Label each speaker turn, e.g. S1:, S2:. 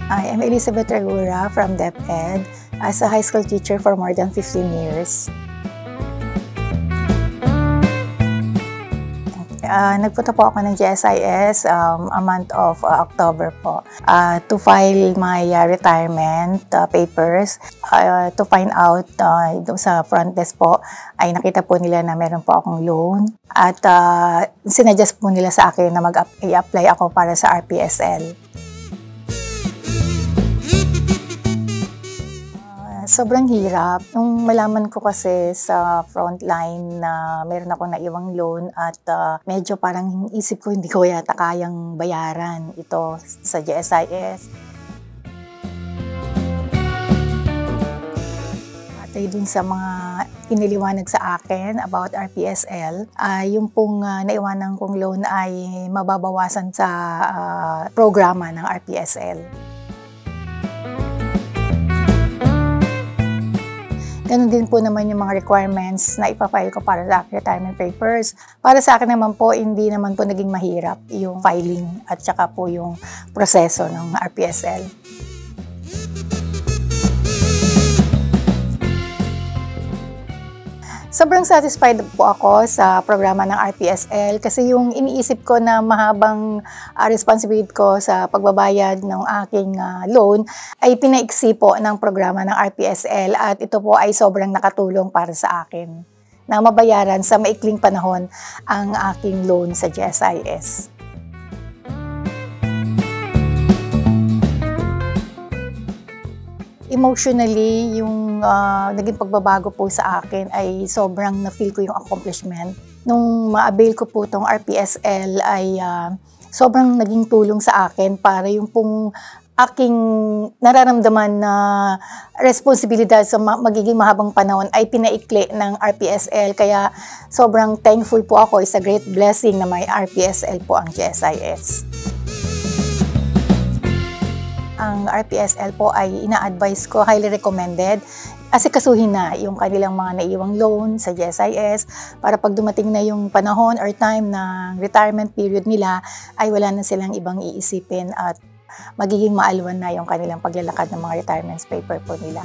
S1: I am Elizabeth Regura from DepEd as a high school teacher for more than 15 years. Nagpunta po ako ng GSIS a month of October po to file my retirement papers. To find out doon sa front desk po ay nakita po nila na meron po akong loan at sinuggest po nila sa akin na mag-apply ako para sa RPSL. Sobrang hirap. Nung malaman ko kasi sa frontline na meron ako naiwang loan at medyo parang isip ko hindi ko yata kayang bayaran ito sa GSIS. At dun sa mga iniliwanag sa akin about RPSL, yung pong naiwanan kong loan ay mababawasan sa programa ng RPSL. Ganun din po naman yung mga requirements na ipafile ko para sa retirement papers. Para sa akin naman po, hindi naman po naging mahirap yung filing at saka po yung proseso ng RPSL. Sobrang satisfied po ako sa programa ng RPSL kasi yung iniisip ko na mahabang responsibility ko sa pagbabayad ng aking loan ay pinaiksi po ng programa ng RPSL at ito po ay sobrang nakatulong para sa akin na mabayaran sa maikling panahon ang aking loan sa GSIS. Emotionally, yung naging pagbabago po sa akin ay sobrang na-feel ko yung accomplishment. Nung ma-avail ko po itong RPSL ay sobrang naging tulong sa akin para yung pong aking nararamdaman na responsibilidad sa magiging mahabang panahon ay pinaikli ng RPSL. Kaya sobrang thankful po ako. It's a great blessing na may RPSL po ang GSIS. Ang RPSL po ay ina-advise ko, highly recommended, asikasuhin na yung kanilang mga naiwang loan sa GSIS para pag dumating na yung panahon or time ng retirement period nila ay wala na silang ibang iisipin at magiging maalwan na yung kanilang paglalakad ng mga retirement paper po nila.